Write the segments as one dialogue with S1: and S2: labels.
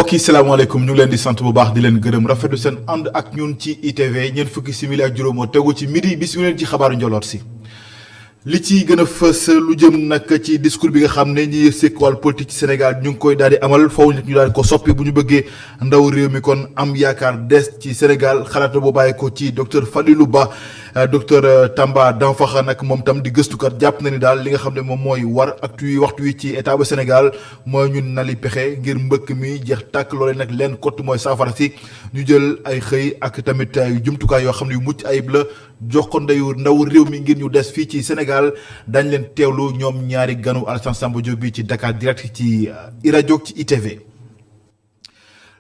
S1: mbokk yi salaamaaleykum ñu ngi leen di sant bu baax di leen gërëm rafetlu seen ànd ak ñun ci ITV ñeent fukki simili ak juróom moo tegu ci midi bisimilah ci xabaaru njoloor si. li ci gën a fës lu jëm nag ci discours bi nga xam ne ñi sekk wàllu politique ci Sénégal ñu ngi koy daal di amal foofu nit ñu daal di ko soppi bu ñu bëggee ndaw réew mi kon am yaakaar des ci Sénégal xalaat boo bàyyi ko ci docteur Falilou Ba docteur Tamba Danfakha nag moom tam di gëstukat jàpp na ni daal li nga xam ne moom mooy war ak waxtu wi ci état bu Sénégal mooy ñun nali pexe ngir mbëkk mi jeex tàkk loolee nag leen kott mooy saafara si ñu jël ay xëy ak tamit ay jumtukaay yoo xam ne yu mucc ayib la jox ko ndeyu ndaw réew mi ngir ñu des fii ci Sénégal dañ leen teewlu ñoom ñaari ganu Alassane Samba Diop bi ci Dakar Direct ci iRadio ci ITV.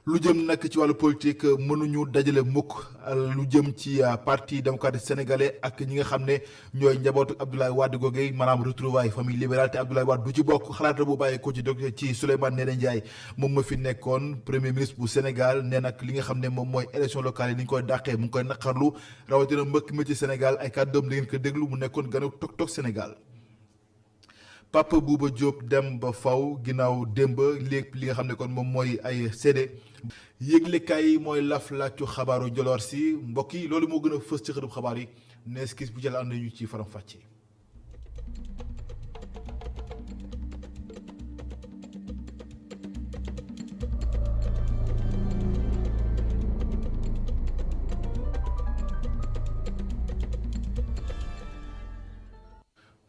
S1: lu jëm nag ci wàllu politique mënuñu dajale mukk lu jëm ci parti démocratique sénégalais ak ñi nga xam ne ñooy njabootu Abdoulaye Wade googee maanaam retrouvailles famille libérale te Abdoulaye Wade du ci bokk xalaat bu bàyyi ko ci Souleymane Ndéné Ndiaye moom ma fi nekkoon premier ministre bu Sénégal nee nag li nga xam ne moom mooy élection locale yi ni ñu koy dàqee mu ngi koy naqarlu rawatina mbëkk mi ci Sénégal ay kàddoom da ngeen ko déglu mu nekkoon ganu Tok Sénégal. Papa Bouba Diop dem ba faw ginnaaw démb léegi li nga xam ne kon moom mooy ay CD yëglekaay yi mooy laf laaju xabaaru njoloor si mbokk yi loolu moo gën a fës ci xëtub xabaar yi nees kis bu jël ànd ñu ci faram fàcce.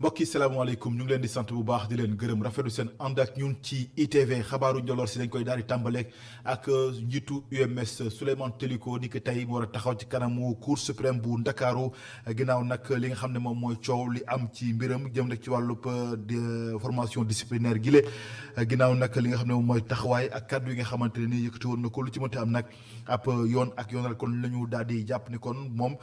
S1: mbokk yi salaamaaleykum ñu ngi leen di sant bu baax di leen gërëm rafetlu seen ànd ak ñun ci ITV xabaaru njoloor si dañ koy daal di tàmbaleeg ak njiitu UMS Souleymane Teliko ni ki tey mu war a taxaw ci kanamu Cour suprême bu Ndakaaru ginnaaw nag li nga xam ne moom mooy coow li am ci mbiram jëm nag ci wàllub formation disciplinaire gile ginnaaw nag li nga xam ne moom mooy taxawaay ak kàddu yi nga xamante ne nii yëkkati woon na ko lu ci mënti am nag ab yoon ak yoonal kon la ñu daal di jàpp ni kon moom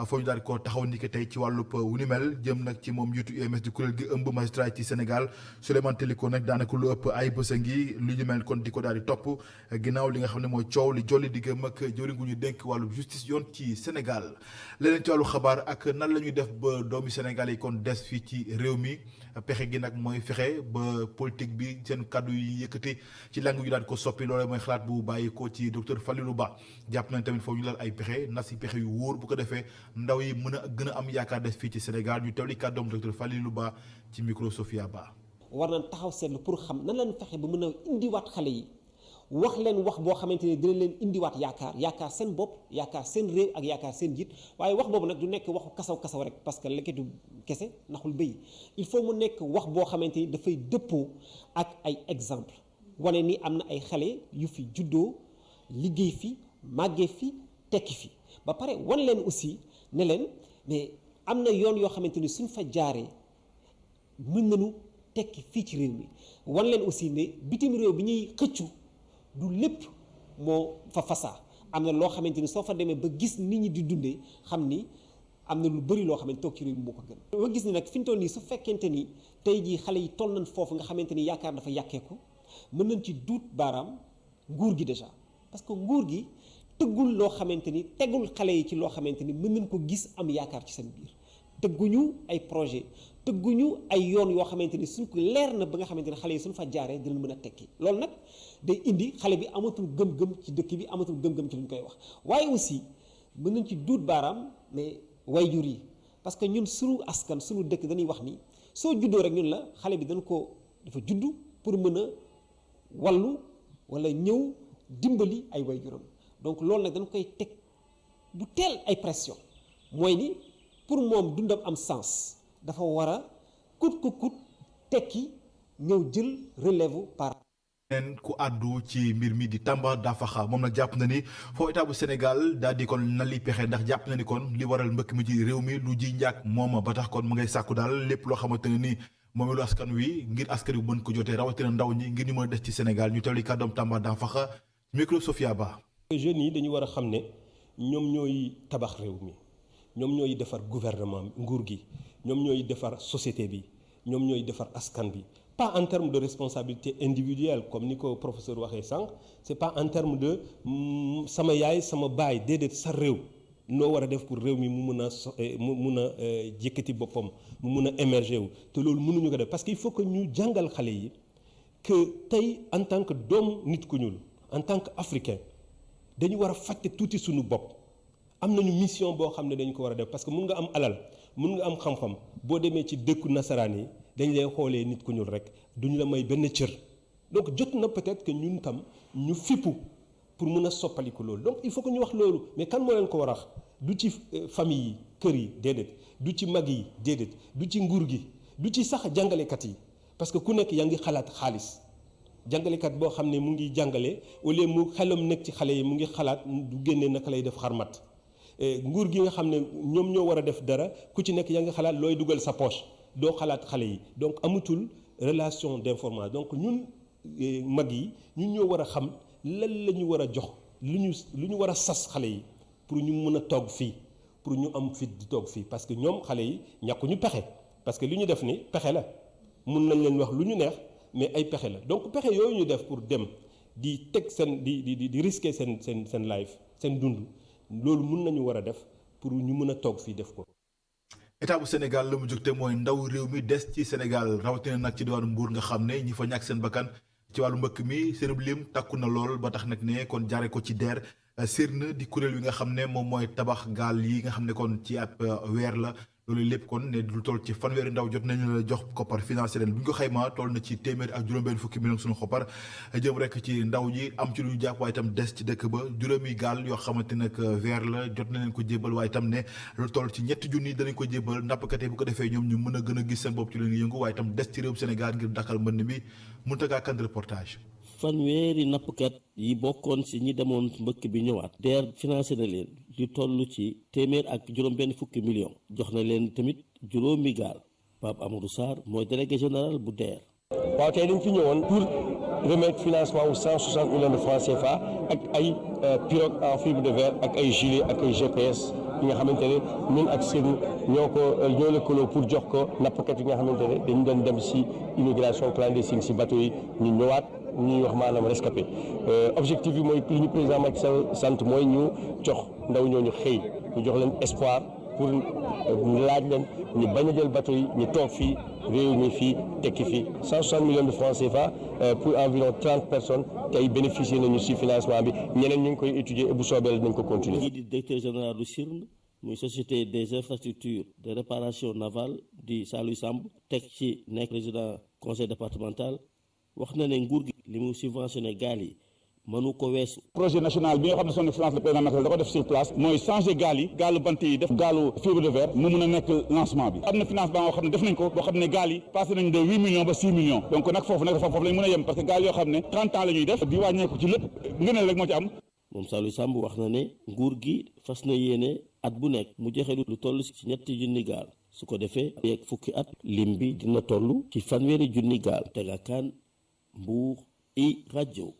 S1: foo ñu daal di ko taxaw ni ki tey ci wàllub wu ni mel jëm nag ci moom njiitu UMS di kuréel gi ëmb magistrat ci Sénégal Souleymane Teliko nag daanaka lu ëpp ay bës a ngi lu ñu mel kon di ko daal di topp ginnaaw li nga xam ne mooy coow li jolli diggam ak jëwriñ gu ñu dénk wàllu justice yoon ci Sénégal leneen ci wàllu xabaar ak nan la ñuy def ba doomi Sénégal yi kon des fii ci réew mi pexe gi nag mooy fexe ba politique bi seen kàddu yi yëkkati ci langue yu daal ko soppi loolu mooy xalaat bu bàyyi ko ci docteur Falilou Ba jàpp nañ tamit foofu ñu lal ay pexe nas yi pexe yu wóor bu ko defee ndaw yi mën a gën a am yaakaar des fii ci Sénégal ñu teewli kàddoom docteur Falilou Ba ci micro Sophia Ba.
S2: war nañ taxaw seetlu pour xam nan lañ fexe ba mën a indiwaat xale yi wax leen wax boo xamante ne dina leen indiwaat yaakaar seen bopp yaakaar seen réew ak yaakaar seen jiit waaye wax boobu nag du nekk waxu kasaw rek parce que lekketu kese naxul béy il faut mu nekk wax boo xamante ni dafay dëppoo ak ay exemple wane ni am na ay xale yu fi juddoo liggéey fi màggee fi tekki fi ba pare wan leen aussi ne leen mais am na yoon yoo xamante ni suñ fa jaaree mën nañu tekki fii ci réew mi wan leen aussi ne bitim réew bi ñuy xëccu du lépp moo fa fasaa am na loo xamante ni soo fa demee ba gis nit ñi di dundee xam ni am na lu bëri loo xamante toog ci réew mi moo ko gën ma gis ni nag fi ñu toll nii su fekkente ni tey jii xale yi toll nañ foofu nga xamante ni yaakaar dafa yàkkeeku mën nañ ci duut baaraam nguur gi déjà parce que nguur gi tëggul loo xamante ni tegul xale yi ci loo xamante ni mën nañ ko gis am yaakaar ci seen biir tëgguñu ay projet tëgguñu ay yoon yoo xamante ni suñ ko leer na ba nga xamante ni xale yi suñ fa jaaree dinañ mën a tekki loolu nag day indi xale bi amatul gëm-gëm ci dëkk bi amatul gëm-gëm ci lu ñu koy wax waaye aussi mën nañ ci duut baaraam mais wayjur yi parce que ñun suñu askan suñu dëkk dañuy wax ni soo juddoo rek ñun la xale bi dafa juddu pour mën a wallu wala ñëw dimbali ay wayjuram donc loolu nag dañ koy teg bu teel ay pression mooy ni pour moom dundam am sens dafa war a kut tekki ñëw jël relève par
S1: neen ku àddu ci mbir mi di Tamba Danfakha moom nag jàpp na ni foofu état bu Sénégal daal di kon na li pexe ndax jàpp na ni kon li waral mbëkk mi ci réew mi lu ji njàkk mooma ba tax kon mu ngay sàkku daal lépp loo xamante ne ni moom lu askan wi ngir askan wi mën ko jotee rawatina ndaw ñi ngir ñu mën a des ci Sénégal ñu teewli kàddoom Tamba Danfakha micro Sophia Ba.
S3: jeunes yi dañu war a xam ne ñoom ñooy tabax réew mi ñoom ñooy defar gouvernement nguur gi ñoom ñooy defar société bi ñoom ñooy defar askan bi pas en termes de responsabilité individuelle comme ni ko professeur waxee sànq c'est pas en termes de sama yaay sama baay déedéet sa réew noo war a def pour réew mi mu mun a jëkkati boppam mu mun a émerger wu te loolu mënuñu ko def parce que il faut que ñu jàngal xale yi que tey en tant que doom nit ku ñuul en tant qu'Africain dañu war a fàtte tuuti suñu bopp am nañu mission boo xam ne dañu ko war a def parce que mun nga am alal mun nga am xam-xam boo demee ci dëkku nasaraan yi dañ lay xoolee nit ku ñuul rek duñu la may benn cër donc jot na peut-être que ñun tam ñu fippu pour mun a soppaliku loolu donc il faut que ñu wax loolu mais kan moo leen ko war a wax du ci famille yi kër yi déedéet du ci mag yi déedéet du ci nguur gi du ci sax jàngalekat yi parce que ku nekk yaa ngi xalaat xaalis jàngalekat boo xam ne mu ngi jàngale au lieu mu xelam nekk ci xale yi mu ngi xalaat du génne naka lay def xarmat nguur gi nga xam ne ñoom ñoo war a def dara ku ci nekk yaa ngi xalaat looy dugal sa poche doo xalaat xale yi donc amatul relation d'information donc ñun mag yi ñun ñoo war a xam lan la ñu war a jox lu ñu war a sas xale yi pour ñu mën a toog fii pour ñu am fit di toog fii parce que ñoom xale yi ñàkkuñu pexe parce que li ñu def ni pexe la mun nañ leen wax lu ñu neex mais ay pexe la donc pexe yooyu ñu def pour dem di teg seen di risquer seen life seen dund loolu mun nañu war a def pour ñu mën a toog fii def ko.
S1: état bu Sénégal la mu jóg te mooy ndaw réew mi des ci Sénégal rawatina nag ci diwaanu Mbour nga xam ne ñi fa ñàkk seen bakkan ci wàllu mbëkk mi seen lim takku na lool ba tax nag ne kon jaare ko ci DER CIRN di kuréel wi nga xam ne moom mooy tabax gaal yi nga xam ne kon ci ab weer la loolu lépp kon ne lu toll ci fanweeri ndaw jot nañu la jox koppar financé leen bu ñu ko xaymaa toll na ci téeméer ak juróom-benn fukki million suñu koppar jëm rek ci ndaw ji am ci lu ñu jàpp waaye itam des ci dëkk ba juróomi gaal yoo xamante nag weer la jot na leen ko jébbal waaye itam ne lu toll ci ñetti junni danañ ko jébbal nappkat yi bu ko defee ñoom ñu mën a gën a gis seen bopp ci lu ñu yëngu waaye itam des ci réewum Sénégal ngir dakkal mbënd mi Mountaga Kane reportage.
S4: fanweeri nappkat yi bokkoon ci ñi demoon mbëkk bi ñëwaat DER financé na leen li toll ci téeméer ak juróom-benn fukki million jox na leen tamit juróomi gaal Pape Amadou Sarr mooy délégué général bu DER.
S5: waaw tey dañ fi ñëwoon pour remettre financement wu 160 millions de francs CFA ak ay pirogue en fibre de verre ak ay gilet ak ay GPS yi nga xamante ne ñun ak CIRN ñoo lëkkaloo pour jox ko nappkat yi nga xamante ne dañu doon dem ci immigration clandestine ci bateau yi ñu ñëwaat ñuy wax maanaam rescapé objectif bi mooy li ñu président Macky Sall sant mooy ñu jox ndaw ñooñu xëy ñu jox leen espoir pour laaj leen ñu bañ a jël bateau yi ñu toog fii réew mi fii tekki fii 160 millions de francs CFA pour environ 30 personnes tey bénéficier nañu ci financement bi ñeneen ñu ngi koy étudier bu soobee dinañ ko continuer.
S4: kii di directeur général du CIRN muy société des infrastructures de réparation navale di Saliou Samb teg ci nekk président conseil départemental wax na ne nguur gi li mu subventionné gaal yi mënu ko weesu.
S6: projet national bi nga xam ne son excellence le président Macky Sall da ko def sur place mooy changer gaal yi gaalu bant yi def gaalu fibre de verre mu mun a nekk lancement bi am na financement boo xam ne def nañ ko boo xam ne gaal yi passé nañ de 8 millions ba 6 millions donc nag foofu lañ mën a yem parce que gaal yoo xam ne 30 ans la ñuy def di wàññeeku ci lépp ngëneel rek moo ci am.
S4: moom Saliou Samb wax na ne nguur gi fas na yéene at bu nekk mu joxe lu toll ci ñetti junni gaal su ko defee yeeg fukki at lim bi dina toll ci fanweeri junni gaal. Mountaga Kane Mbour i rajo.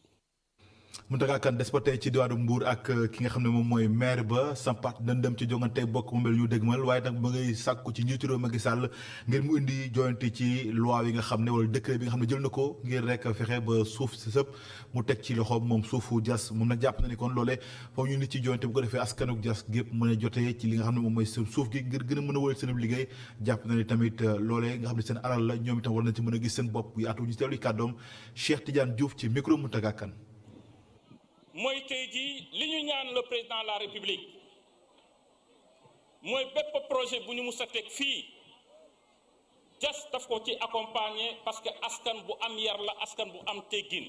S1: Mountaga Kane des ba tey ci diwaanu Mbour ak ki nga xam ne moom mooy maire ba sampat dañ dem ci jongante bokk mu mel ñu dégmal waaye nag ma ngay sàkku ci njiitu réew Macky Sall ngir mu indi joyante ci loi yi nga xam ne wala décret bi nga xam ne jël na ko ngir rek fexe ba suuf si sëpp mu teg ci loxoom moom suufu jas moom nag jàpp na ni kon loolee foofu ñu nit ci joyante bu ko defee askanuk jas gépp mën a jotee ci li nga xam ne moom mooy suuf gi ngir gën a mën a wël seen liggéey jàpp na ni tamit loolee nga xam ne seen alal la ñoom itam war nañ ci mën a gis seen bopp yaatu ñu teewlu kàddoom Cheikh Tidiane Diouf ci micro Mountaga Kane.
S7: mooy tey jii li ñu ñaan le président de la république mooy bépp projet bu ñu mus a teg fii jas daf ko ci accompagner parce que askan bu am yar la askan bu am teggin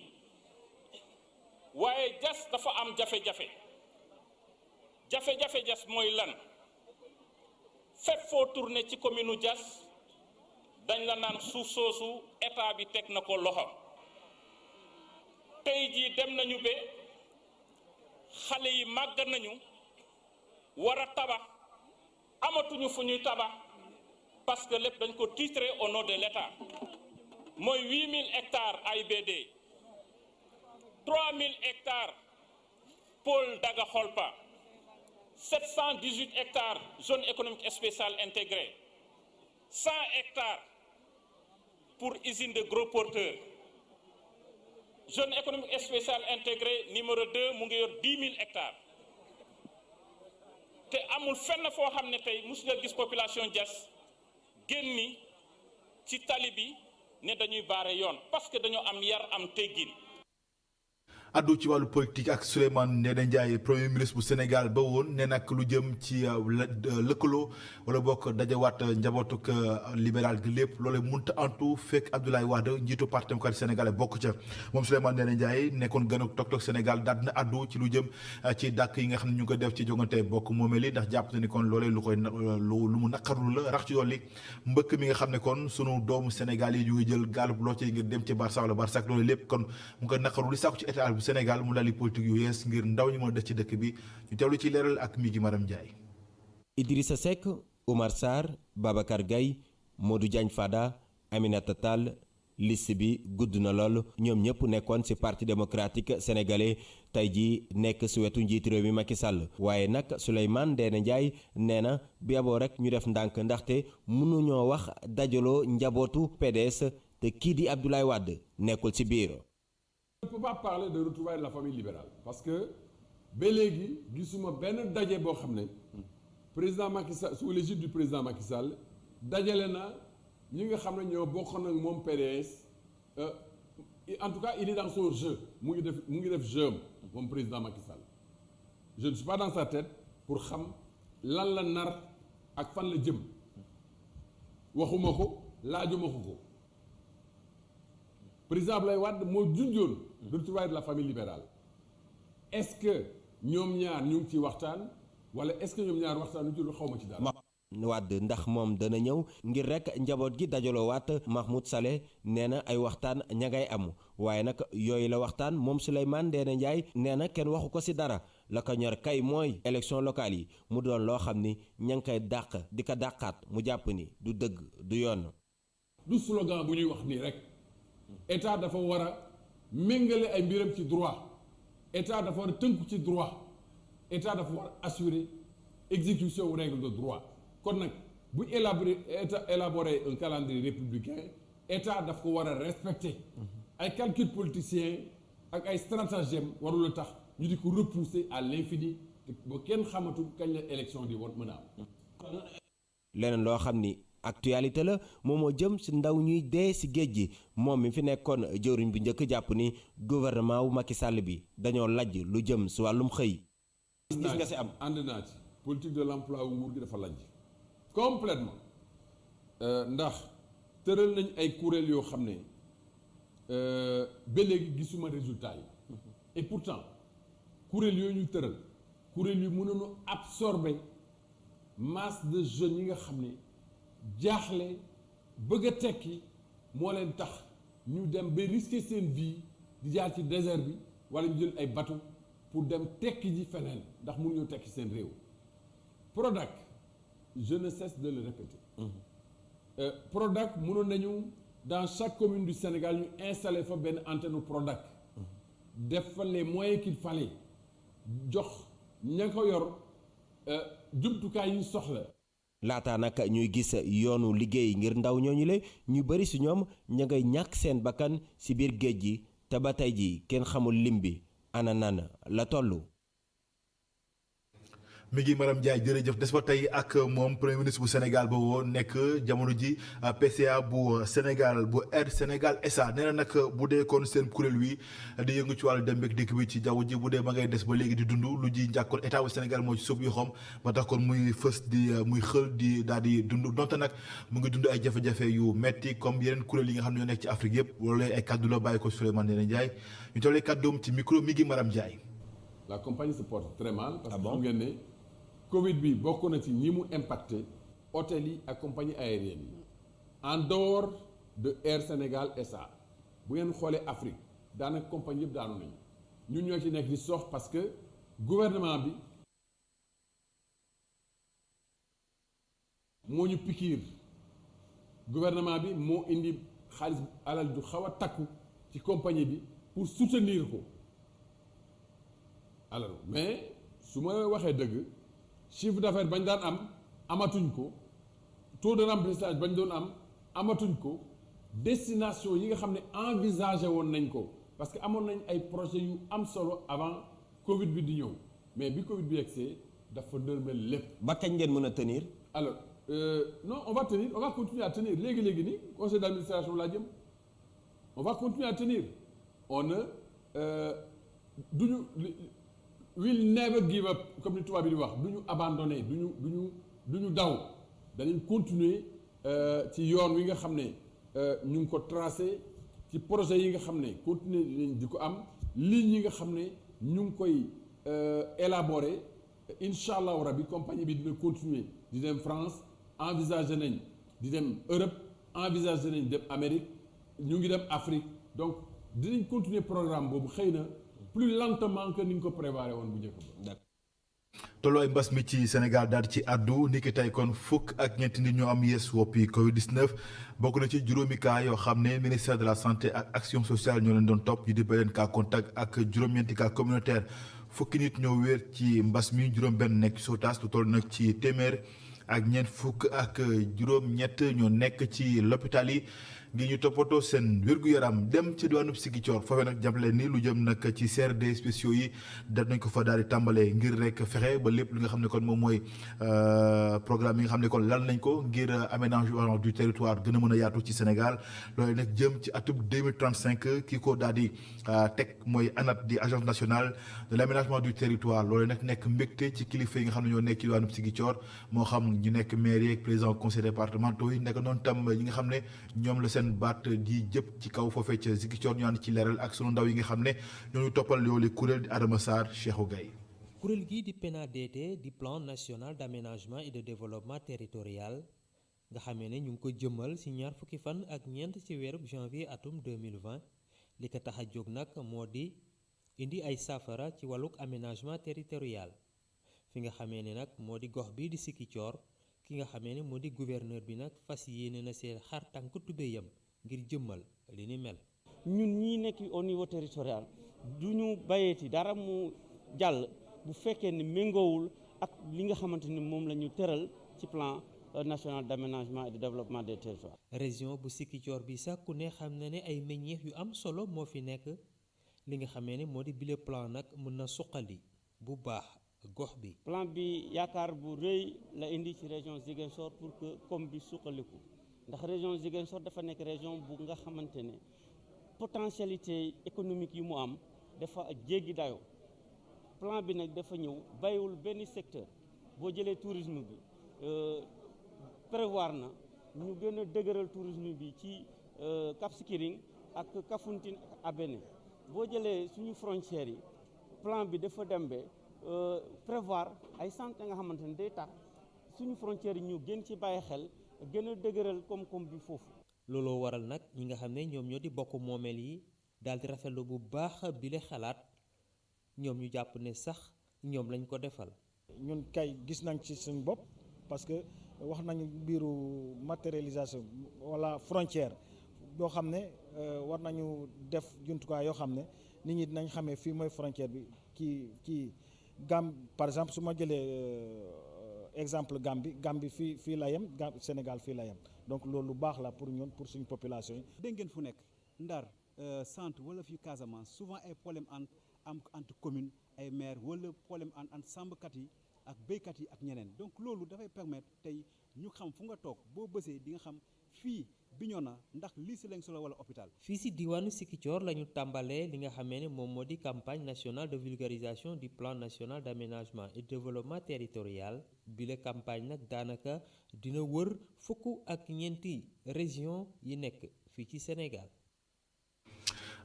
S7: waaye jas dafa am jafe-jafe jas mooy lan fépp foo tourné ci commune u jas dañ la naan suuf soosu état bi teg na ko loxo tey jii dem nañu ba xale yi màgg nañu war a tabax amatuñu fu ñuy tabax parce que lépp dañ ko titré au nom de l'État mooy 8000 hectares AIBD 3000 hectares pôle Daga Kholpa 718 hectares zone économique spéciale intégrée 100 hectares pour usine de gros porteurs zone économique spéciale intégrée numéro 2 mu ngi yor 10 000 hectares te amul fenn foo xam ne tey mosu nga gis population Diass génni ci tali bi ne dañuy baare yoon parce que dañoo am yar am teggin.
S1: addu ci wàllu politique ak Souleymane Ndéné Ndiaye premier ministre bu Sénégal ba woon ne nag lu jëm ci lëkkaloo wala bokk dajawaat njabootuk libéral gi lépp loolu mënut a antu fekk Abdoulaye Wade njiitu parti démocratique sénégalais bokk ca moom Souleymane Ndéné Ndiaye nekkoon gën a toog Sénégal daal dina addu ci lu jëm ci dàkk yi nga xam ne ñu ngi ko def ci jongante bokk moomeel yi ndax jàpp na ni kon loolee lu koy lu mu naqarlu la rax ci dolli mbëkk mi nga xam ne kon sunu doomu Sénégal yi ñu ngi jël gaalub loo ci ngir dem ci Barça wala Barça loolu lépp kon mu ngi koy naqarlu li sàkku ci état bu Sénégal mu lali politique yu yees ngir ndaw ñi mën a des ci dëkk bi ñu teewlu ci leeral ak mi gi Maram Ndiaye.
S8: Idrissa Seck Oumar Sarr Babacar Gaye Modou Diagne Fada Aminata Tall liste bi gudd na lool ñoom ñëpp nekkoon ci parti démocratique sénégalais tey jii nekk ci wetu njiitu réew mi Macky Sall waaye nag Souleymane Ndéné Ndiaye nee na bi yaboo rek ñu def ndànk ndaxte mënuñoo wax dajaloo njabootu PDS te kii di Abdoulaye Wade nekkul ci biir.
S9: On ne peut pas parler de retrouvailles de la famille libérale parce que ba léegi gisuma benn daje boo xam ne président Macky Sall sous l'égide du président Macky Sall dajale na ñi nga xam ne ñoo bokkoon ak moom PDS en tout cas il est dans son jeu mu ngi def jeu moom président Macky Sall je ne suis pas dans sa tête pour xam lan la nar ak fan la jëm waxuma ko laajuma ko président Abdoulaye Wade moo junjoon retrouvailles de la famille libérale est-ce que ñoom ñaar ñu ngi ciy waxtaan wala est-ce que ñoom ñaar waxtaan ñu ci lu xaw ma ci dara.
S8: Wade ndax moom dana ñëw ngir rek njaboot gi dajaloo waat Mahmoud Saleh nee na ay waxtaan ña ngay am waaye nag yooyu la waxtaan moom Souleymane Ndéné Ndiaye nee na kenn waxu ko ci dara la ko ñor kay mooy élection locale yi mu doon loo xam ni ña ngi koy dàq di ko dàqaat mu jàpp ni du dëgg du yoon.
S9: du slogan bu ñuy wax nii rek état dafa war a méngale ay mbiram ci droit état dafa war a tënku ci droit état dafa war a assurer exécution aux règles de droit. kon nag bu élaborer un calendrier républicain état daf ko war a respecter ay calcul politicien ak ay stratagème warul a tax ñu di ko repousser à l'infini ba kenn xamatul kañ la élection di war mën a am.
S8: leneen loo xam ni actualité la moom moo jëm ci ndaw ñuy dee ci géej gi moom mi fi nekkoon jëwriñ bu njëkk jàpp ni gouvernement wu Macky Sall bi dañoo lajj lu jëm ci wàllum xëy.
S9: gis nga ci am ànd naa ci politique de l'emploi wu nguur gi dafa lajj. complètement ndax tëral nañ ay kuréel yoo xam ne ba léegi gisuma résultat yi et pourtant kuréel yooyu ñu tëral kuréel yu mënoon absorber masse de jeunes yi nga xam ne jaaxle bëgg a tekki moo leen tax ñu dem ba risquer seen vie di jaar ci désert bi wala ñu jël ay bateau pour dem tekki ji feneen ndax mënuñoo tekki seen réew Prodac je ne cesse de le répéter. Prodac mënoon nañu dans chaque commune du Sénégal ñu installer fa benn antenne Prodac. def fa les moyens qu'il fallait jox ña ko yor jumtukaay yi soxla.
S8: laata nag ñuy gis yoonu liggéey ngir ndaw ñooñu le ñu bari ci ñoom ña ngay ñàkk seen bakkan ci biir géej gi te ba tey ji kenn xamul lim bi ana nan la tollu.
S1: mi ngi Maram Ndiaye jërëjëf des ba tey ak moom premier ministre bu Sénégal ba woo nekk jamono ji PCA bu Sénégal bu Air Sénégal SA nee na nag bu dee kon seen kuréel wi di yëngu ci wàllu dem beeg dikk bi ci jaww ji bu dee ma ngay des ba léegi di dund lu ji njàkkoon état bu Sénégal moo ci sóob yu xom ba tax kon muy fës di muy xël di daal di dund donte nag mu ngi dund ay jafe-jafe yu metti comme yeneen kuréel yi nga xam ne ñoo nekk ci Afrique yëpp wala ay kaddu la bàyyi ko Souleymane Ndéné Ndiaye ñu tollee kàddoom ci micro mi ngi Maram Ndiaye.
S9: La compagnie se porte très mal. parce que xam ngeen ne Covid bi bokk na ci ñi mu impacté hôtel yi ak compagnie aérienne yi en dehors de Air Sénégal SA bu ngeen xoolee Afrique daanaka compagnie yëpp daanu nañu ñun ñoo ci nekk di sox parce que gouvernement bi moo ñu pikiir gouvernement bi moo indi xaalis alal du xaw a takku ci compagnie bi pour soutenir ko alors mais su ma waxee dëgg. chiffre d'affaires bañ daan am amatuñ ko taux de remplissage bañ doon am amatuñ ko destination yi nga xam ne envisagé woon nañ ko parce que amoon nañ ay projets yu am solo avant Covid bi di ñëw mais bi Covid bi yegsee dafa dërmel lépp.
S8: ba kañ ngeen mën a tenir.
S9: alors non on va continuer à tenir léegi nii conseil d'administration laa jëm on va continuer à tenir on ne duñu will never give up comme ni tubaab bi di wax du ñu abandonné du ñu daw danañ continuer ci yoon wi nga xam ne ñu ngi ko tracé ci projet yi nga xam ne continuer nañ di ko am ligne yi nga xam ne ñu ngi koy élaborer incha allahu rabbi compagnie bi dina continuer di dem France envisager nañ di dem Europe envisager nañ dem Amérique ñu ngi dem Afrique donc dinañ continuer programme boobu xëy na plus lentement que ni ñu ko préparé woon bu njëkk ba.
S1: tolluwaay mbas mi ci Sénégal daal ci àddu niki tey kon fukk ak ñeenti nit ñoo am yees woppi Covid 19 bokk na ci juróomi cas yoo xam ne ministère de la santé ak action sociale ñoo leen doon topp ñu di beneen cas contact ak juróom-ñeenti cas communautaire fukki nit ñoo wéer ci mbas mi juróom-benn nekk Sotas lu toll nag ci téeméer ak ñeent fukk ak juróom-ñett ñoo nekk ci l'hôpital yi. ngir ñu toppatoo seen wér-gu-yaram dem ci diwaanu Ziguinchor foofee nag jàppale ni lu jëm nag ci CRD spéciaux yi dal nañ ko fa daal di tàmbalee ngir rek fexe ba lépp li nga xam ne kon moom mooy programme yi nga xam ne kon lal nañ ko ngir aménagement du territoire gën a mën a yaatu ci Sénégal loolu nag jëm ci atub 2035 kii ko daal di teg mooy ANAT di agence nationale de l' aménagement du territoire loolu nag nekk mbégte ci kilifa yi nga xam ne ñoo nekk ci diwaanu Ziguinchor moo xam ñu nekk maire yeeg président conseil départementaux yi nekk noonu tam ñi nga xam ne ñoom la seen baat di jëpp ci kaw foofee ca Ziguinchor ñu ànd ci leeral ak sunu ndaw yi nga xam ne ñooñu toppal yoolu kuréel di Adama Sarr Cheikhou Gaye
S10: kuréel gi di PNADT di plan national d'aménagement et de développement territorial nga xamee ne ñu ngi ko jëmmal ci ñaar fukki fan ak ñeent ci weerub janvier atum 2020 li ko tax a jóg nag moo di indi ay saafara ci wàlluk aménagement territorial fi nga xamee ne nag moo di gox bi di Ziguinchor ki nga xamee ne moo di gouverneur bi nag fas yéene na seen xar tànk tubéyam ngir jëmmal li ni mel.
S11: ñun ñii nekk au niveau territorial du ñu bayeeti dara mu jàll bu fekkee ne méngoowul ak li nga xamante ni moom la ñu tëral ci plan national d'aménagement et de développement des territoires.
S10: région bu Ziguinchor bi sax ku ne xam na ne ay meññeef yu am solo moo fi nekk li nga xamee ne moo di bile plan nag mën na suqali bu baax gox bi.
S11: plan bi yaakaar bu rëy la indi ci région Ziguinchor pour que comme bi suqaliku ndax région Ziguinchor dafa nekk région bu nga xamante ne potentialité économique yi mu am dafa jéggi dayoo plan bi nag dafa ñëw bàyyiwul benn secteur boo jëlee tourisme bi prévoir na ñu gën a dëgëral tourisme bi ci Cap Skirring ak Kafountine ak Abéné boo jëlee suñu frontières yi plan bi dafa dem ba prévoir ay centres nga xamante ne day tax suñu frontières yi ñu gën ci bàyyi xel gën a dëgëral koom-koom bi foofu.
S10: looloo waral nag ñi nga xam ne ñoom ñoo di bokk moomeel yi daal di rafetlu bu baax bile xalaat ñoom ñu jàpp ne sax ñoom lañ ko defal.
S12: ñun kay gis nañ ci suñu bopp parce que wax nañu mbiru matérialisation wala frontière yoo xam ne war nañu def jumtukaay yoo xam ne nit ñi dinañ xamee fii mooy frontière bi kii par exemple su ma jëlee exemple Gambie fii la yem Sénégal fii la yem donc loolu lu baax la pour ñun pour suñu population yi.
S13: dégg ngeen fu nekk Ndar centre wala fii Casamance souvent ay problème entre commune ay maire wala problème entre sàmmkat yi ak béykat yi ak ñeneen donc loolu dafay permettre tey ñu xam fu nga toog boo bësee di nga xam fii Bignona ndax lycée lañ solo wala hôpital.
S10: fii si diwaanu Ziguinchor la ñu tàmbalee li nga xamee ne moom moo di campagne nationale de vulgarisation du plan national d'aménagement et de développement territorial bile campagne nag daanaka dina wër fukk ak ñeenti région yi nekk fii ci Sénégal.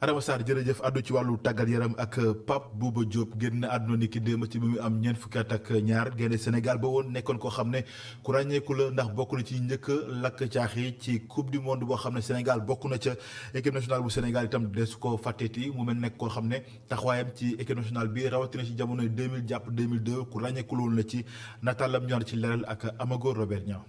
S1: Adama Sarr jërëjëf àddu ci wàllu tàggat yaram ak Pape Bouba Diop génn àdduna ni ki démb ci bi mu am ñeent fukki at ak ñaar gaynde Sénégal ba woon nekkoon koo xam ne ku ràññeeku la ndax bokk na ci njëkk lakk caaxi ci coupe du monde boo xam ne Sénégal bokk na ca équipe nationale bu Sénégal itam des ko fàtteeti mu mel nekk koo xam ne taxawaayam ci équipe nationale bi rawatina ci jamonoy 2000 jàpp 2002 ku ràññeeku loolu la ci nataalam ñor ci leral ak Amago Robert Niang.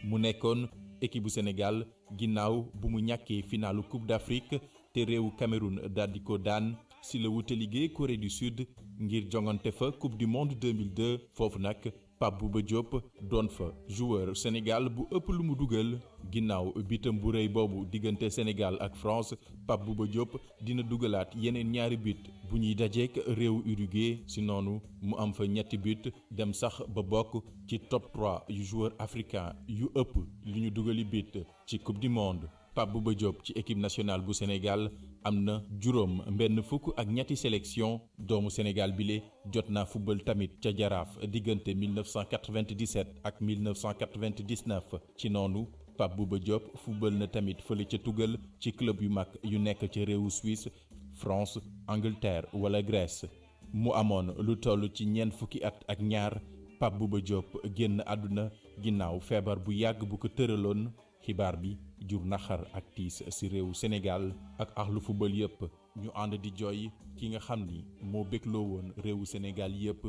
S14: mu nekkoon équipe bu Sénégal ginnaaw bu mu ñàkkee finalu Coupe d'Afrique te réewu Cameroun daal di ko daan si la wute liggéey Corée du Sud ngir jongante fa Coupe du Monde 2002 foofu nag Pape Bouba Diop doon fa joueur Sénégal bu ëpp lu mu dugal ginnaaw bitam bu rëy boobu diggante Sénégal ak France Pape Bouba Diop dina dugalaat yeneen ñaari but bu ñuy dajeek réewu Uruguay si noonu mu am fa ñetti but dem sax ba bokk ci top 3 yu joueur africain yu ëpp li ñu dugali but ci Coupe du Monde Pape Bouba Diop ci équipe nationale bu Sénégal am na juróom mbenn fukk ak ñetti sélection doomu Sénégal bile jot naa football tamit ca Jaraaf diggante 1997 ak 1999 ci noonu Pape Bouba Diop football na tamit fële ca Tugal ci club yu mag yu nekk ca réewu Suisse France Angleterre wala Grèce mu amoon lu toll ci ñeent fukki at ak ñaar Pape Bouba Diop génn àdduna ginnaaw feebar bu yàgg bu ko tëraloon xibaar bi jur naxar ak tiis ci réewu Sénégal ak axlu football yépp ñu ànd di jooy ki nga xam ni moo bégloo woon réewu Sénégal yépp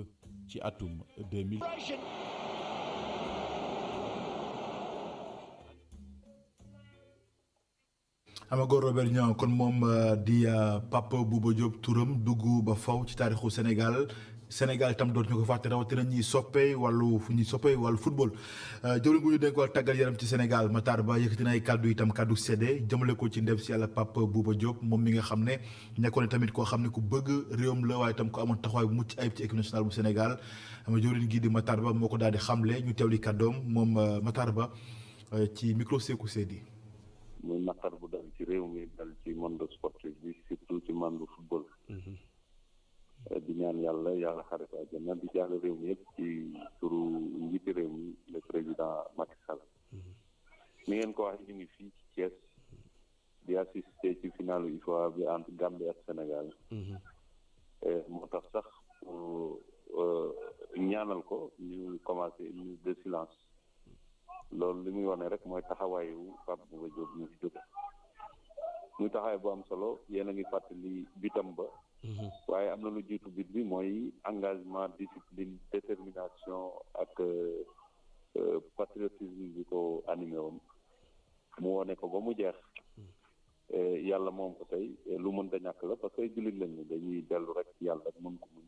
S14: ci atum 2000.
S1: Amago Robert Niang kon moom di Pape Bouba Diop turam dugg ba faw ci taarixu Sénégal itam doot ñu ko fàtte rawatina ñuy soppee wàllu football jëwriñ gu ñu dénk wàllu tàggat yaram ci Sénégal Matar Ba yëkkati na ay kàddu itam kàddu séddee jëmale ko ci ndem si yàlla Pape Bouba Diop moom mi nga xam ne nekkoon tamit koo xam ne ku bëgg réewam la waaye itam ko amoon taxawaay bu mucc ayib ci équipe nationale bu Sénégal jëwriñ gi di Matar Ba moo ko daal di xamle ñu teewli kàddoom moom Matar Ba ci micro Sékou Sédi.
S15: muy naqar bu dal ci réew mi dal ci monde sportif bi surtout ci monde football. di ñaan yàlla xare ko àjjana di jàll réew mi yëpp ci turu njiiti réew mi le président Macky Sall. ni ngeen ko waxee ñu ngi fii ci Thiès di assister ci finalu UFOA bi entre Gambie ak Sénégal. moo tax sax ñaanal ko ñu commencé une minute de silence. loolu li muy wane rek mooy taxawaayu Pape Bouba Diop ñu fi jóge muy taxawaay bu am solo yéen a ngi fàttali bitam ba waaye am na lu jiitu bit bi mooy engagement discipline détermination ak patriotisme bi ko animé woon mu wone ko ba mu jeex yàlla moom ko tey lu mënta ñàkk la parce que jullit lañu dañuy dellu rek yàlla mën ko muñ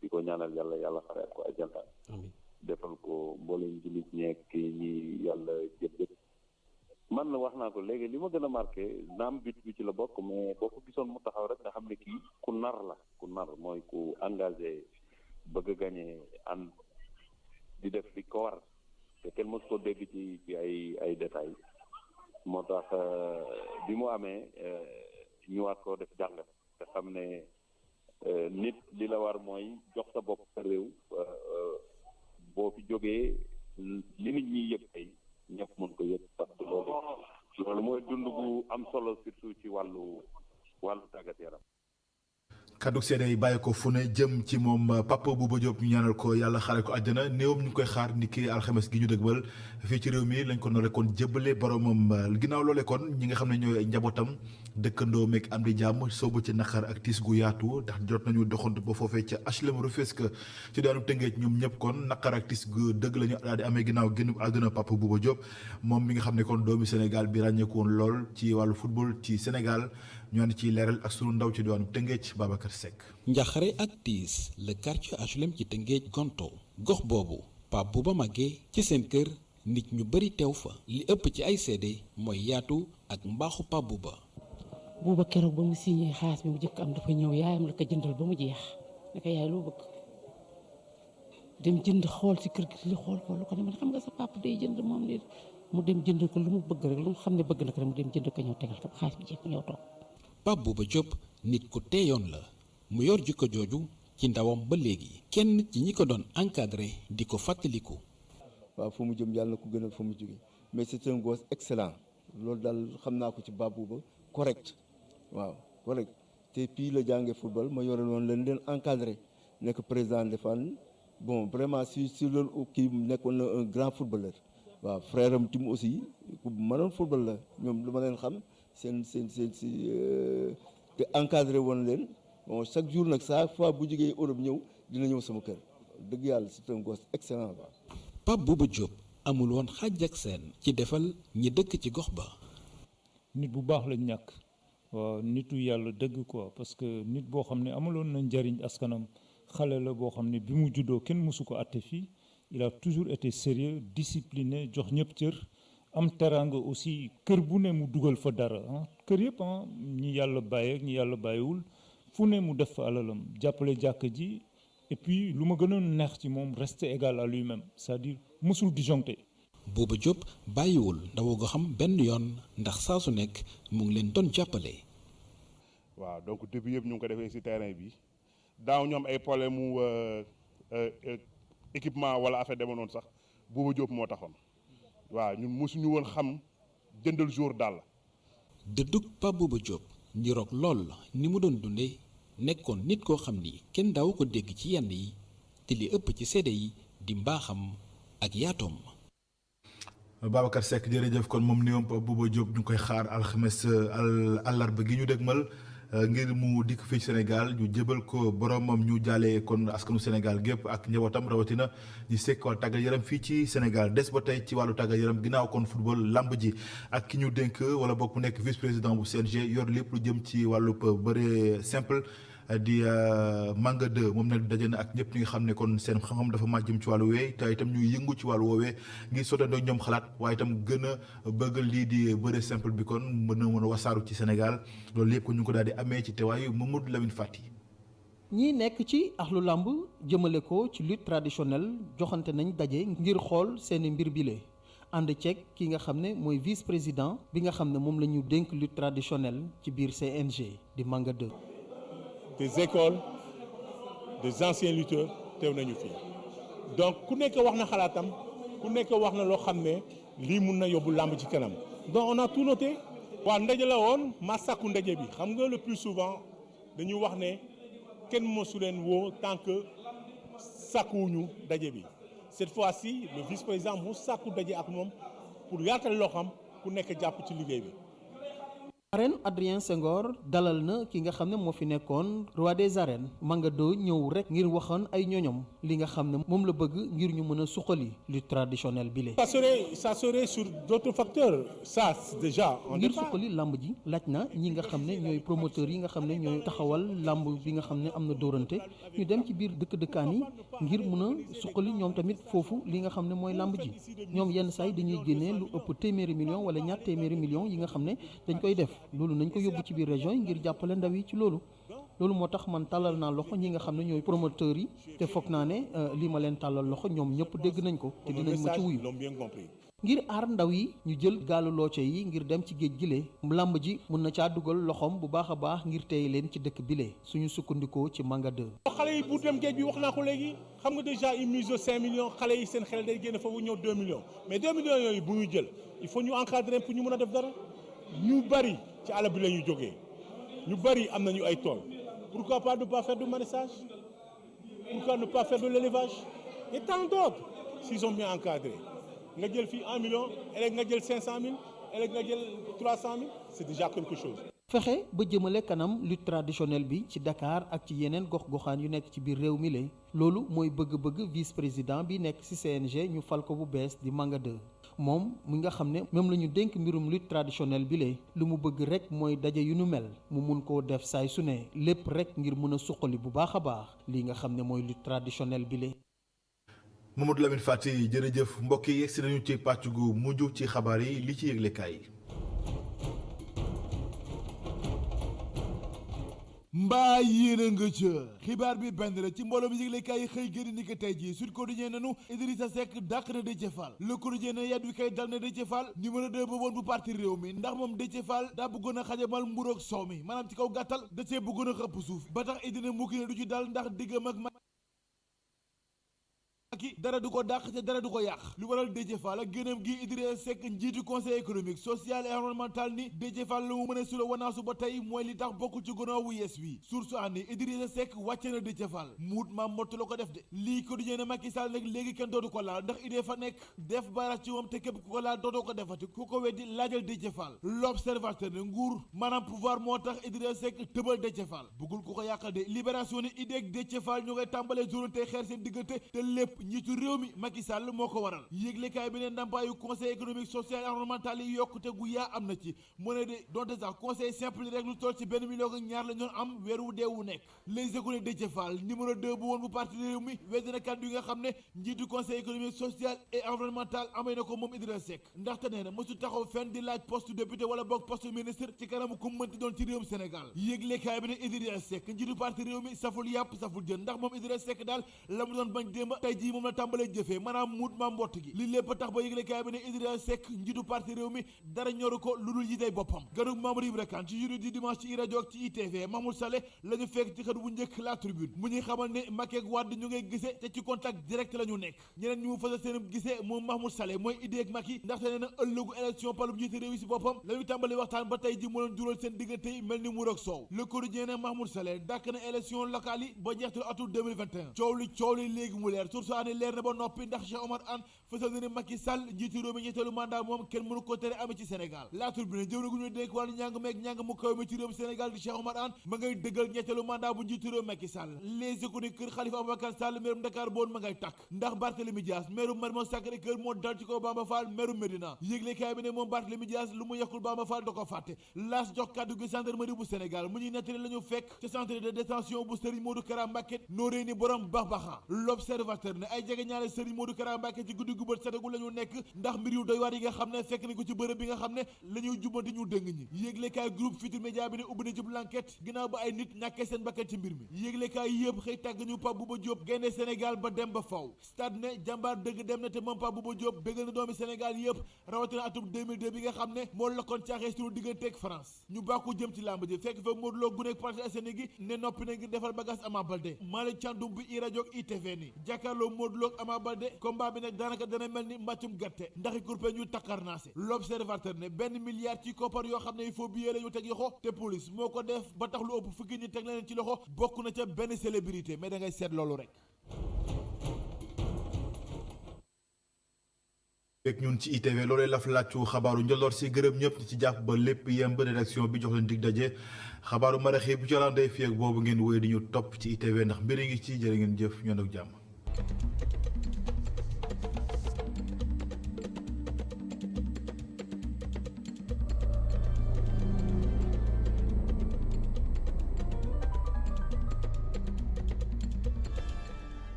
S15: di ko ñaanal yàlla xare ko ajjana defal ko mbooleem jullit ñeek ñi yàlla jël man na wax naa ko léegi li ma gën a marqué naam but bi ci la bokk mais boo ko gisoon mu taxaw rek nga xam ne kii ku nar mooy ku engagé bëgg a gagné ànd di def li ko war te kenn mos ko dégg ci ay détails moo tax bi mu amee ñu war koo def jàngat te xam ne nit li la war mooy jox sa bopp sa réew boo fi jógee li nit ñi yëg tey ñëpp mën ko yëg parce que loolu mooy dund gu am solo surtout ci wàllu tàggat yaram.
S1: kaddu seede yi bàyyi ko fu ne jëm ci moom Pape Bouba Diop ñu ñaanal ko yàlla xaare ko àjjana néewam ñu ngi koy xaar ni ki alxames gi ñu dëgbal fii ci réew mi lañ ko noole kon jébbale boromam ginnaaw loole kon ñi nga xam ne ñooy njabootam dëkkandoo meeg am di jàmm soobu ci naqar ak tiis gu yaatu ndax jot nañu doxantu ba foofee ca HLM Rufisque ci daanu Tëngéej ñoom ñëpp kon naqar ak tiis gu dëgg la ñu daal di amee ginnaaw génn àdduna Pape Bouba Diop moom mi nga xam ne kon doomi Sénégal bi ràññeeku woon lool ci wàllu football ci Sénégal ñu ànd ci leeral ak sunu ndaw ci diwaanu Tëngéej Babacar Seck.
S16: njaxare ak tiis le quartier HLM ci Tëngéej gonto gox boobu Pape Bouba màggee ci seen kër nit ñu bari teew fa li ëpp ci ay seede mooy yaatu ak mbaaxu Pape Bouba.
S17: Bouba keroog ba mu signé xaalis bi mu jëkk am dafa ñëw yaayam la ko jëndal ba mu jeex naka yaay loo bëgg dem jënd xool ci kër gi li xool lu ko ne man xam nga sa papa day jënd moom ni mu dem jënd ko lu mu bëgg rek lu mu xam ne bëgg na ko rek mu dem jënd ko ñëw tegal ko xaalis bi jeex mu ñëw toog.
S16: Pape Bouba Diop nit ku teeyoon la mu yor jikko jooju ci ndawam ba léegi kenn ci ñi ko doon encadré di ko fàttaliku.
S18: waaw fu mu jëm yàlla na ko gënal fa mu jóge mais c'est un gosse excellent loolu daal xam naa ko ci Pape Bouba correct waaw correct te puis la jàngee football ma yore woon leen encadré nekk président de fan bon vraiment si loolu kii nekkoon na un grand footballeur waaw frère am tim aussi ku mënoon football la ñoom lu ma leen xam seen si te encadré woon leen bon chaque jour nag chaque fois bu jógee Europe ñëw dina ñëw sama kër dëgg yàlla c'est un gosse excellent ba.
S16: Pape Bouba Diop amul woon xaaj ak seen ci defal ñi dëkk ci gox ba.
S19: nit bu baax la ñàkk waaw nitu yàlla dëgg quoi parce que nit boo xam ne amuloon na njariñ askanam xale la boo xam ne bi mu juddoo kenn mësu ko àtte fii il a toujours été sérieux discipliné jox ñëpp cër. am teraanga aussi kër bu ne mu dugal fa dara kër yëpp ñi yàlla bàyyi ak ñi yàlla bàyyiwul fu ne mu def fa alalam jàppale jàkk ji et puis lu ma gënoon neex ci moom rester égal à lui-même c'est-à-dire mësul disjoncté.
S16: Bouba Diop bàyyiwul ndaw go xam benn yoon ndax saa su nekk mu ngi leen doon jàppale.
S20: waaw donc depuis yëpp ñu ngi ko defee ci terrain bi daaw ñoom ay problème mu équipement wala affaire dema noonu sax Bouba Diop moo taxoon waaw ñun mosuñu woon xam jëndal jour daal.
S16: dëddug Pape Bouba Diop niroog lool ni mu doon dundee nekkoon nit koo xam ni kenn daaw ko dégg ci yenn yi te li ëpp ci seede yi di mbaaxam ak yaatoom.
S1: Babacar Seck jërëjëf kon moom ni Pape Bouba Diop ñu koy xaar alxames àllarba gi ñu dégmal ngir mu dikk fii Sénégal ñu jëbal ko boromam ñu jàllee kon askanu Sénégal gépp ak njabootam rawatina ñu sekk wàllu tàggat yaram fii ci Sénégal des ba tey ci wàllu tàggat yaram ginnaaw kon football lamb ji ak ki ñu dénk wala bokk mu nekk vice président bu CNG yor lépp lu jëm ci wàllu bëre simple di Manga 2 moom nag daje na ak ñëpp ñi nga xam ne kon seen xam-xam dafa màcc jëm ci wàllu weey te itam ñuy yëngu ci wàllu woowee ngir sottandoo ñoom xalaat waaye itam gën a bëgg lii di bëre simple bi kon mën a wasaaru ci Sénégal loolu lépp ko ñu ko daal di amee ci teewaayu Mamadou Lamine Fati.
S21: ñi nekk ci axlu làmb jëmale ko ci lutte traditionnelle joxante nañ daje ngir xool seeni mbir bile ànd ceeg ki nga xam ne mooy vice président bi nga xam ne moom la ñu dénk lutte traditionnelle ci biir CNG di Manga 2.
S22: des écoles des anciens lutteurs teew nañu fii donc ku nekk wax na xalaatam ku nekk wax na loo xam ne lii mun na yóbbu làmb ci kanam donc on a tout noté. waaw ndaje la woon ma sàkku ndaje bi xam nga le plus souvent dañu wax ne kenn mosu leen woo tant que sàkkuwuñu ndaje bi cette fois-ci le vice-président mu sàkku ndaje ak moom pour yaatal loo xam ku nekk jàpp ci liggéey bi.
S21: arène Adrien Senghor dalal na ki nga xam ne moo fi nekkoon roi des arènes Manga 2 ñëw rek ngir waxoon ay ñoñom li nga xam ne moom la bëgg ngir ñu mën a suqali lutte traditionnelle bi le
S22: ça serait sur d'autres facteurs ça déjà
S21: ngir suqali lamb ji laaj na ñi nga xam ne ñooy promoteurs yi nga xam ne ñooy taxawal lamb bi nga xam ne am na dóorante ñu dem ci biir dëkk-dëkkaan yi ngir mën a suqali ñoom tamit foofu li nga xam ne mooy lamb ji ñoom yenn saa yi dañuy génnee lu ëpp téeméeri millions wala ñaar téeméeri millions yi nga xam ne dañ koy def loolu nañ ko yóbbu ci biir région yi ngir jàppale ndaw yi ci loolu moo tax man tàllal naa loxo ñi nga xam ne ñooy promoteurs yi te foog naa ne lii ma leen tàllal loxo ñoom ñëpp dégg nañ ko te dinañ ma ci wuyu ngir aar ndaw yi ñu jël gaalu looce yi ngir dem ci géej gile làmb ji mun na caa dugal loxoom bu baax a baax ngir tey leen ci dëkk bile suñu sukkandikoo ci Manga 2.
S22: xale yi pour dem géej bi wax naa ko léegi xam nga déjà une mise de 5 millions xale yi seen xel day génn foofu ñëw 2 millions mais 2 millions yooyu bu ñu jël il faut ñu encadrer pour ñu mën a def dara ñu bari ci àll bi la ñu jógee ñu bari am nañu ay tool pourquoi pas ne pas faire du maraîchage pourquoi ne pas faire de l'élevage et tant d'autres s'ils sont bien encadrés nga jël fii 1 million ëllëg nga jël 500 000 ëllëg nga jël 300 000 c'est déjà quelque chose.
S21: fexe ba jëmale kanam lutte traditionnelle bi ci Dakar ak ci yeneen gox-goxaan yu nekk ci biir réew mi la loolu mooy bëgg-bëgg vice président bi nekk ci CNG ñu fal ko bu bees di Manga 2 moom mi nga xam ne moom la ñu dénk mbirum lutte traditionnelle bi la lu mu bëgg rek mooy daje yu nu mel mu mun koo def saay su ne lépp rek ngir mën a suqali bu baax a baax lii nga xam ne mooy lutte traditionnelle bi la.
S1: Mamadou Lamine Fati jërëjëf mbokk yi yegsi nañu ci pàcc gu mujj ci xabaar yi li ci yëglekaay yi.
S23: mbaa yéena nga ca xibaar bi benn la ci mbooloo mi yëglekaay yi xëy gëri ni ko tey jii Sud Quotidien nanu Idrissa Seck dàq na Déthié Fall Le Quotidien ne yat wi kay dal na Déthié Fall numéro 2 ba woon bu parti réew mi ndax moom Déthié Fall daa bëggoon a xajamal mburoog soow mi maanaam ci kaw gàttal da cee bëggoon a xëpp suuf ba tax Idrissa mukki ne du ci dal ndax diggam ak ki dara du ko dàq te dara du ko yàq lu waral Déthié Fall ak gënam gi Idrissa Seck njiitu conseil économique social et environnemental ni Déthié Fall lu mu mën a sula wanaasu ba tey mooy li tax bokkul ci gannaaw wu yes wi source ani Idrissa Seck wàcce na Déthié Fall muut maam mottu la ko def de lii ko dijee ne Macky Sall nag léegi kenn dootu ko laal ndax idée fa nekk def baras ci moom te képp ku ko laal dootoo ko defati ku ko weddi laajal Déthié Fall l'observateur ne nguur maanaam pouvoir moo tax Idrissa Seck tëbal Déthié Fall bëggul ku ko yàqal de libération ne idée ak Déthié Fall ñu ngay tàmbalee journée tey xeer seen diggante te lépp njiitu réew mi Macky Sall moo ko waral yéeglekaay bi ne ndàmpaayu conseil économique social et environnemental yi yokkute gu yaa am na ci mu ne de donte sax conseil simple rek lu toll ci 1 million ak ñaar la ñoon am weer wu dee wu nekk les écoles Déthié Fall numéro 2 bu woon bu parti réew mi weddi na kàddu yi nga xam ne njiitu conseil économique social et environnemental amee na ko moom Idrissa Seck ndaxte nee na mësu taxaw fenn di laaj poste député wala boog poste ministre ci kanamu ku mënti doon ci réewum Sénégal yéeglekaay bi ne Idrissa Seck njiitu parti réew mi saful yàpp saful jën ndax moom Idrissa Seck daal la mu doon bañ démb tey ji yi moom la tàmbalee jëfee maanaam muut ma mbott gi li lépp tax ba yëglekaay bi ne Idrissa Seck njiitu parti réew mi dara ñoru ko lu dul yitey boppam ganug Mamadou Ibra Kane ci journée du dimanche ci rajo ak ci ITV Mahmoud Saleh la ñu fekk ci xët bu njëkk la tribune mu ñuy xamal ne Macky ak Wade ñu ngay gisee te ci contact direct la ñu nekk ñeneen ñu mu fësal seen gisee moom Mahmoud Saleh mooy idée ak Macky ndaxte nee na ëllëgu élection palum njiitu réew mi si boppam la ñu tàmbali waxtaan ba tey ji mu leen jural seen diggante yi mel ni mu rek soow Le Quotidien ne Mahmoud Saleh dàkk na élection locale yi ba njeextalu atum 2021 coow li léegi mu leer source ané leer na ba noppi ndax Cheikh Omar Anne fësal na ne Macky Sall njiitu réew mi ñetteelu mandat moom kenn mënu ko tere amee ci Sénégal La Tribune jëw na gu ñu dénk wàllu njàng meeg njàng mu kaw mi ci réewum Sénégal di Cheikh Omar Anne ma ngay dëggal ñetteelu mandat bu njiitu réew Macky Sall Les Échos ne kër Khalifa Ababacar Sall meerum Dakar boon ma ngay tàkk ndax Barthélémy Dias meerum Mermoz Sacré-Cœur moo dal ci kaw Bamba Fall meerum Médina yëglekaay bi ne moom Barthélémy Dias lu mu yekkul Bamba Fall da ko fàtte laas jox kàddu gi gendarmerie bu Sénégal mu ñuy nettali la ñu fekk ca centre de détention bu Serigne Modou Kara Mbacké nooree ni borom bax-baxan L'Observateur ne ay jege ñaale Serigne Modou Kara Mbacké ci guddi gu bët setegu la ñu nekk ndax mbir yu doy waar yi nga xam ne fekk ni ko ci bërëb bi nga xam ne la ñuy jubbanti ñu dëng ñi yéeglekaay groupe Futurs Médias bi ne ubbi na ci l'enquête ginnaaw ba ay nit ñàkkee seen bakkan ci mbir mi yéeglekaay yëpp xëy tàgg ñu Pape Bouba Diop gaynde Sénégal ba dem ba faw stade ne jàmbaar dëgg dem na te moom Pape Bouba Diop bégal na doomi Sénégal yëpp rawatina atum 2002 bi nga xam ne moo lakkoon caaxee suñu diggante ak France ñu bàkku jëm ci làmb ji fekk fa Modou Lo guneeg Parcelles Assainies gi ne noppi na ngir defal bagage Ama Baldé Malick Thiandoum bi i rajo ak ITV ni jàkkaarloo Modou Lo ak Ama Baldé combat bi nag daanaka dana mel ni mbàccum gàtte ndax i kurpe ñu takkarnaase L'Observateur ne benn milliard ci koppar yoo xam ne il faut billet la ñu teg yoxo te police moo ko def ba tax lu ëpp fukki ñi teg leen ci loxo bokk na ca benn célébrité mais da ngay seet loolu rek
S1: fekk ñun ci ITV loolee laf làccu xabaaru njoloor si gërëm ñëpp ñi ci jàpp ba lépp yemb rédaction bi jox leen dig daje xabaaru maraxi bu ci landee fi ak boobu ngeen wéy di ñu topp ci ITV ndax mbir ngi ci jërë ngeen jëf ñoon ak jàmm